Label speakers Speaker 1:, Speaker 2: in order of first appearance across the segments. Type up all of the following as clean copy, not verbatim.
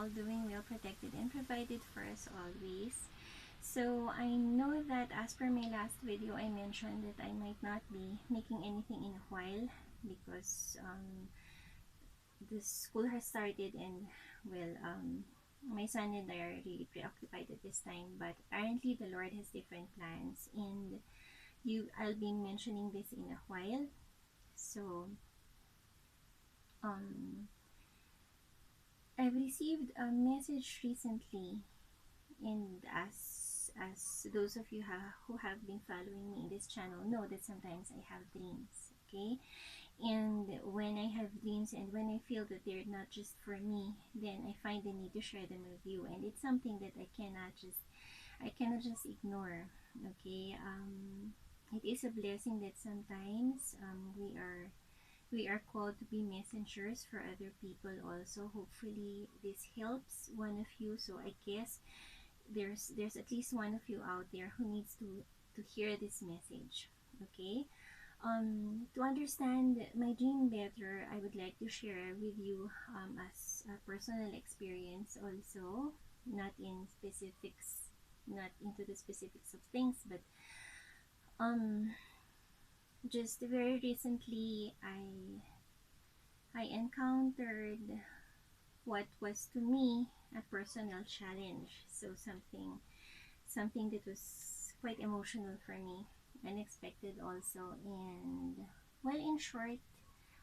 Speaker 1: all doing well, protected and provided for us always. So I know that as per my last video, I mentioned that I might not be making anything in a while because the school has started, and well, my son and I are really preoccupied at this time. But apparently the Lord has different plans, and I'll be mentioning this in a while. So um I've received a message recently, and as those of you who have been following me in this channel know that sometimes I have dreams, okay? And when I have dreams and when I feel that they're not just for me, then I find the need to share them with you, and it's something that I cannot just ignore, okay? It is a blessing that sometimes we are called to be messengers for other people also. Hopefully this helps one of you. So I guess there's at least one of you out there who needs to hear this message, okay? To understand my dream better, I would like to share with you as a personal experience also, not in specifics, not into the specifics of things, but um just very recently I encountered what was to me a personal challenge. So something that was quite emotional for me, unexpected also, and well, in short,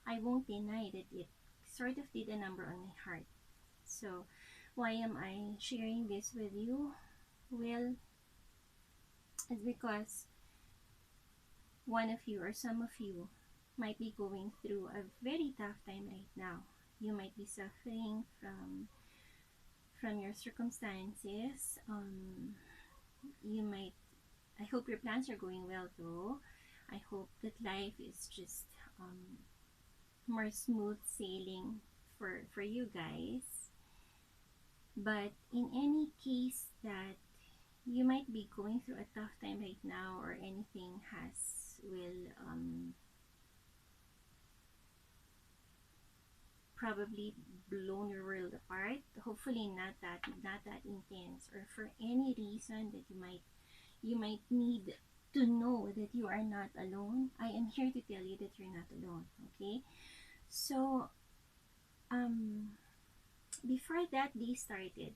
Speaker 1: I won't deny that it sort of did a number on my heart. So why am I sharing this with you? Well, it's because one of you or some of you might be going through a very tough time right now. You might be suffering from your circumstances. You might. I hope your plans are going well, though. I hope that life is just more smooth sailing for you guys. But in any case that you might be going through a tough time right now, or anything will probably blown your world apart. Hopefully not that intense, or for any reason that you might need to know that you are not alone. I am here to tell you that you're not alone, okay? So before that day started,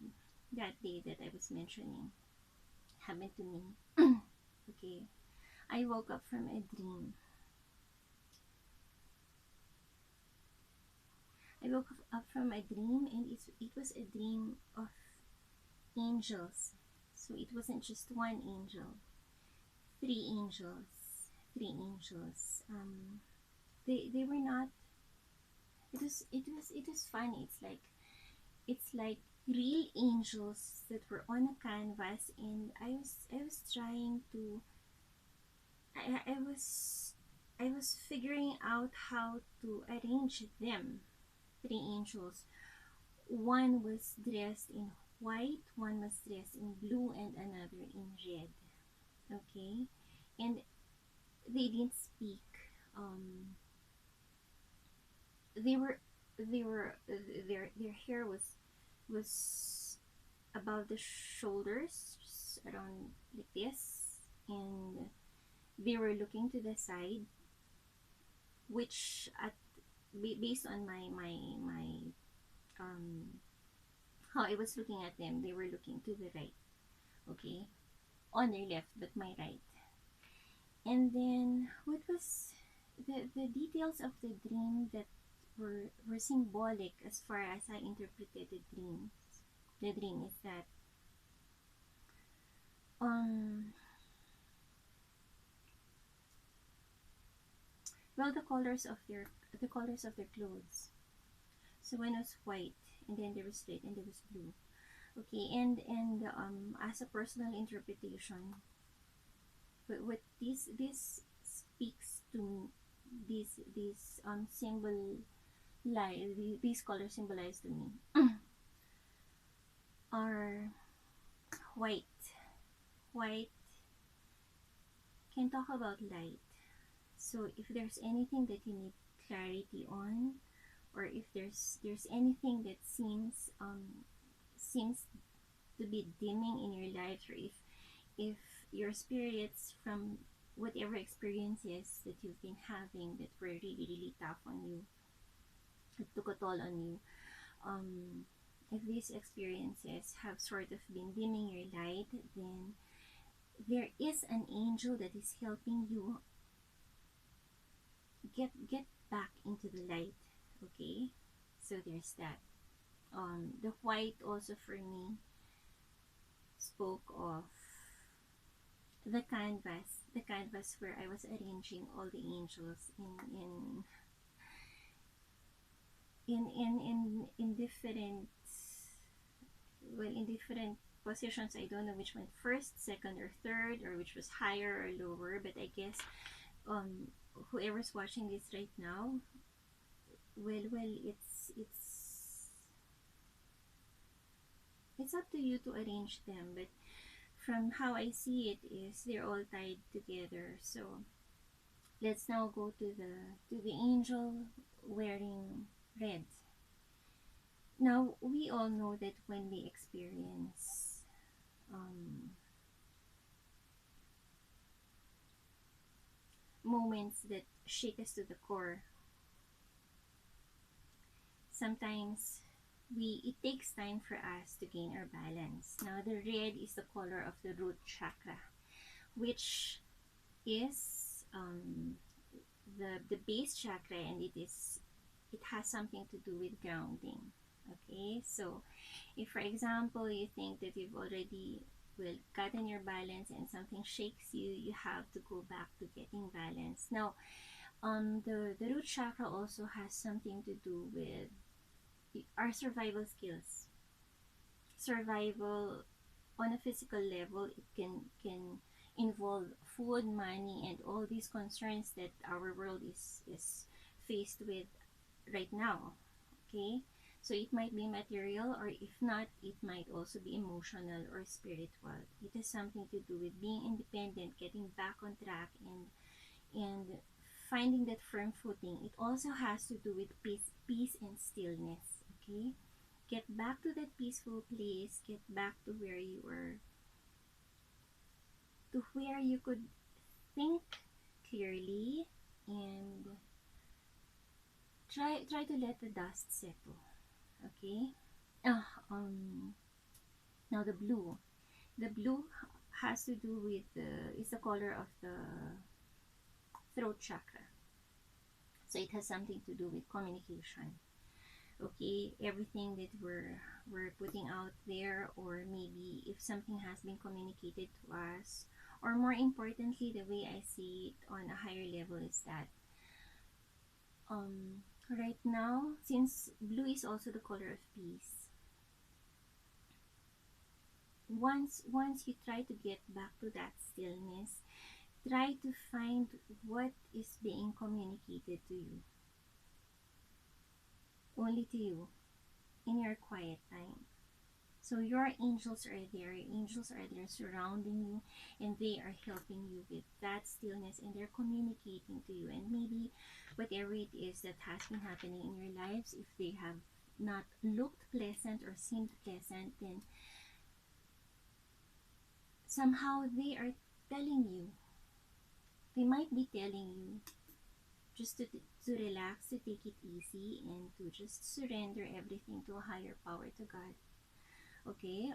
Speaker 1: that day that I was mentioning happened to me. Okay, I woke up from a dream. I woke up from a dream, and it was a dream of angels. So it wasn't just one angel, three angels, three angels. They were not. It was funny. It's like real angels that were on a canvas, and I was trying to. I was figuring out how to arrange them. Three angels. One was dressed in white, one was dressed in blue, and another in red. Okay, and they didn't speak. Um, they were, they were, their hair was above the shoulders, just around like this, and they were looking to the side, which based on my um how I was looking at them, they were looking to the right. Okay, on their left, but my right. And then what was the details of the dream that were symbolic as far as I interpreted the dream. The dream is that um well, the colors of their clothes. So one was white, and then there was red, and there was blue. Okay, and as a personal interpretation, what this speaks to, this symbol lie these colors symbolize to me are white. White can talk about light. So if there's anything that you need clarity on, or if there's anything that seems seems to be dimming in your life, or if your spirits from whatever experiences that you've been having that were really really tough on you, it took a toll on you, um, if these experiences have sort of been dimming your light, then there is an angel that is helping you get back into the light. Okay, so there's that. The white also for me spoke of the canvas where I was arranging all the angels in different, well, in different positions. I don't know which one first, second, or third, or which was higher or lower, but I guess um whoever's watching this right now, well, it's up to you to arrange them, but from how I see it is they're all tied together. So let's now go to the angel wearing red. Now we all know that when we experience um, moments that shake us to the core, sometimes we it takes time for us to gain our balance. Now the red is the color of the root chakra, which is the base chakra, and it has something to do with grounding. Okay, so if for example you think that you've already, well, gotten your balance and something shakes you, you have to go back to getting balance. Now the root chakra also has something to do with our survival skills. Survival on a physical level, it can involve food, money, and all these concerns that our world is faced with right now. Okay, so it might be material, or if not, it might also be emotional or spiritual. It has something to do with being independent, getting back on track, and finding that firm footing. It also has to do with peace and stillness. Okay, get back to that peaceful place, get back to where you were, to where you could think clearly, and try to let the dust settle. Okay. uh, um Now the blue has to do with is the color of the throat chakra, so it has something to do with communication. Okay, everything that we're putting out there, or maybe if something has been communicated to us, or more importantly, the way I see it on a higher level is that right now, since blue is also the color of peace, once you try to get back to that stillness, try to find what is being communicated to you, only to you, in your quiet time. So your angels are there. Your angels are there surrounding you, and they are helping you with that stillness, and they're communicating to you. And maybe whatever it is that has been happening in your lives, if they have not looked pleasant or seemed pleasant, then somehow they are telling you, they might be telling you just to relax, to take it easy, and to just surrender everything to a higher power, to God. Okay.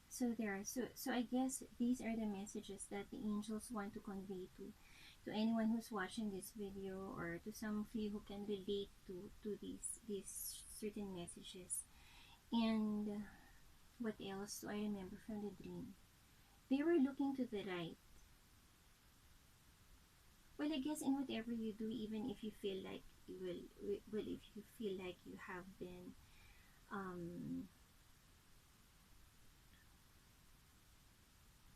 Speaker 1: So I guess these are the messages that the angels want to convey to anyone who's watching this video, or to some of you who can relate to these certain messages. And what else do I remember from the dream? They were looking to the right. Well, I guess in whatever you do, even if you feel like you well, if you feel like you have been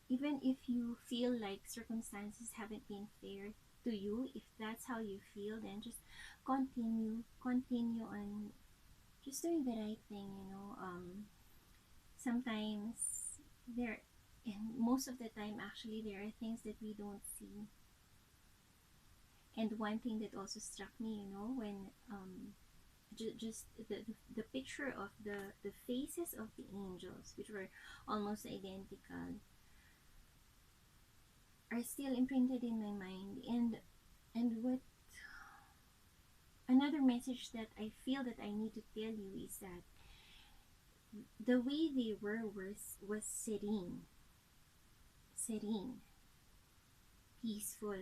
Speaker 1: even if you feel like circumstances haven't been fair to you, if that's how you feel, then just continue on just doing the right thing. Sometimes there, and most of the time actually, there are things that we don't see. And one thing that also struck me, when just the picture of the faces of the angels, which were almost identical, are still imprinted in my mind. And what another message that I feel that I need to tell you is that the way they were was serene, peaceful,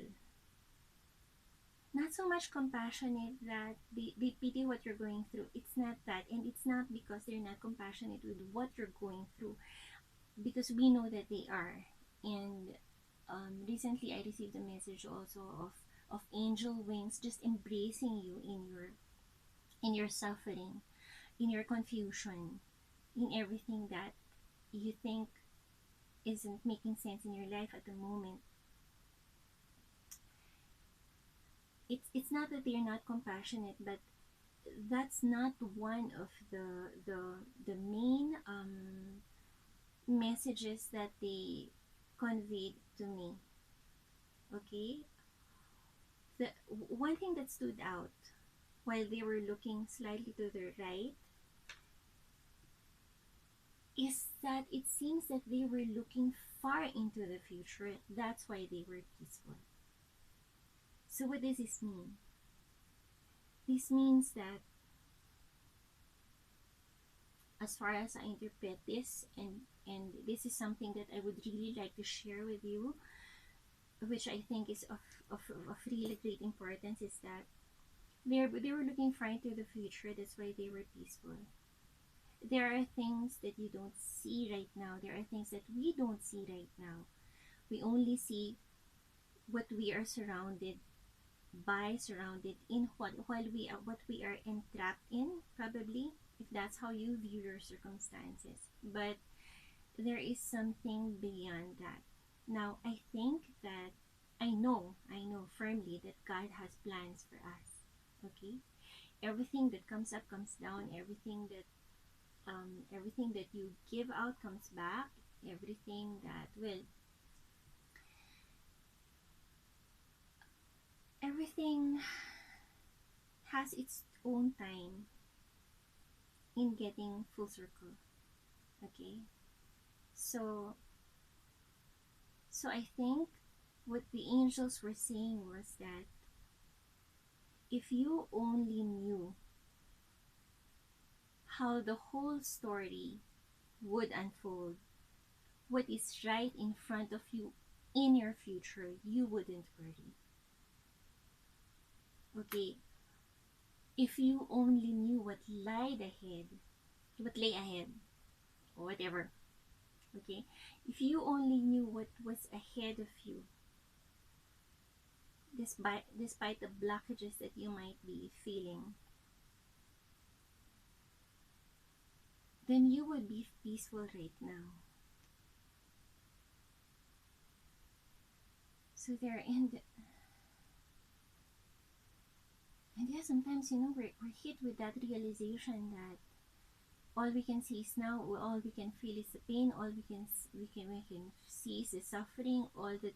Speaker 1: not so much compassionate that they pity what you're going through. It's not that. And it's not because they're not compassionate with what you're going through, because we know that they are. And recently I received a message also of angel wings just embracing you in your suffering, in your confusion, in everything that you think isn't making sense in your life at the moment. It's not that they're not compassionate, but that's not one of the main messages that they conveyed to me. Okay, the one thing that stood out while they were looking slightly to the right is that it seems that they were looking far into the future. That's why they were peaceful. So what does this mean? This means that, as far as I interpret this, and this is something that I would really like to share with you, which I think is of really great importance, is that they were looking far into the future. That's why they were peaceful. There are things that you don't see right now. There are things that we don't see right now. We only see what we are surrounded by, surrounded in, what we are entrapped in, probably, if that's how you view your circumstances. But there is something beyond that. Now, I think that I know firmly that God has plans for us. Okay? Everything that comes up comes down. Everything that you give out comes back. Everything that, well, everything has its own time in getting full circle. Okay? So I think what the angels were saying was that if you only knew how the whole story would unfold, what is right in front of you in your future, you wouldn't worry. Okay? If you only knew what lay ahead, or whatever. Okay? If you only knew what was ahead of you, despite the blockages that you might be feeling, then you would be peaceful right now. So there, and yeah, sometimes, we're hit with that realization that all we can see is now, all we can feel is the pain, all we can see is the suffering, all that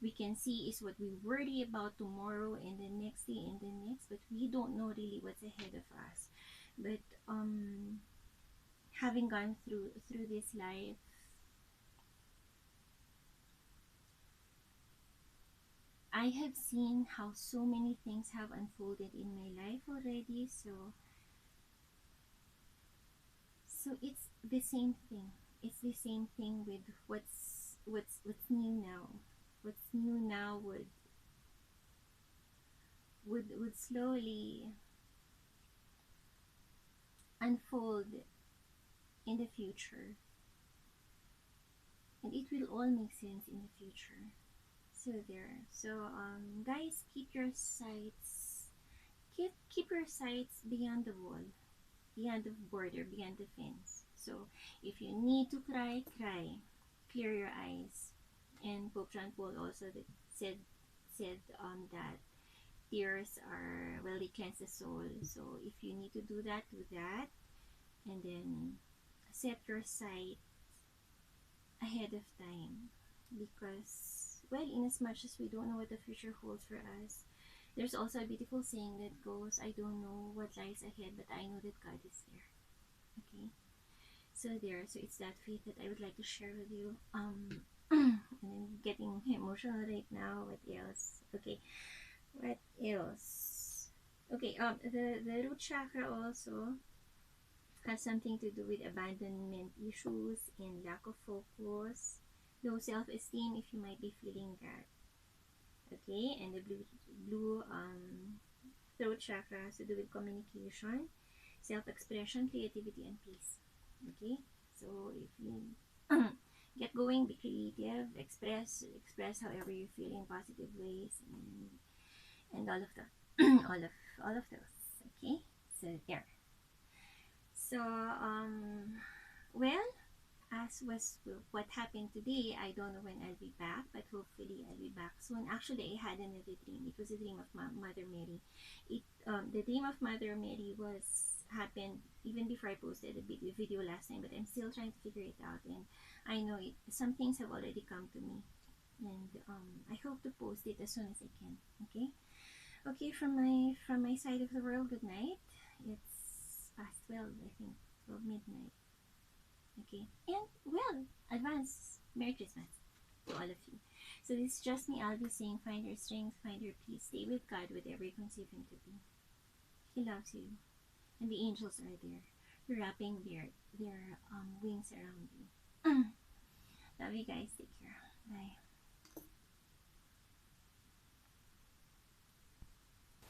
Speaker 1: we can see is what we worry about tomorrow and the next day and the next, but we don't know really what's ahead of us. But having gone through this life, I have seen how so many things have unfolded in my life already. So it's the same thing. It's the same thing with what's new now. What's new now would slowly unfold in the future, and it will all make sense in the future. So there. So guys, keep your sights beyond the wall, beyond the border, beyond the fence. So if you need to cry, cry. Clear your eyes. And Pope John Paul also said that tears are, well, they cleanse the soul. So if you need to do that, do that. And then set your sight ahead of time, because, well, in as much as we don't know what the future holds for us, There's also a beautiful saying that goes, I don't know what lies ahead, but I know that God is there. Okay, so there. So it's that faith that I would like to share with you. And I'm getting emotional right now. What else? Okay, what else? Okay, the root chakra also has something to do with abandonment issues and lack of focus, low self-esteem if you might be feeling that. Okay, and the blue throat chakra has to do with communication, self-expression, creativity, and peace. Okay, so if you get going, be creative, express however you feel in positive ways, and all of that, all of those. Okay, so there. So well, as was what happened today, I don't know when I'll be back, but hopefully I'll be back soon. Actually, I had another dream. It was a dream of Mother Mary. The dream of Mother Mary was happened even before I posted a video last time, but I'm still trying to figure it out, and I know it. Some things have already come to me, and I hope to post it as soon as I can. Okay, okay. From my side of the world, good night. It's past 12, I think, 12 midnight. Okay. And well, advance Merry Christmas to all of you. So this is just me, Alvie, saying find your strength, find your peace, stay with God, whatever you conceive Him to be. He loves you. And the angels are there, wrapping their wings around you. Love you guys. Take care. Bye.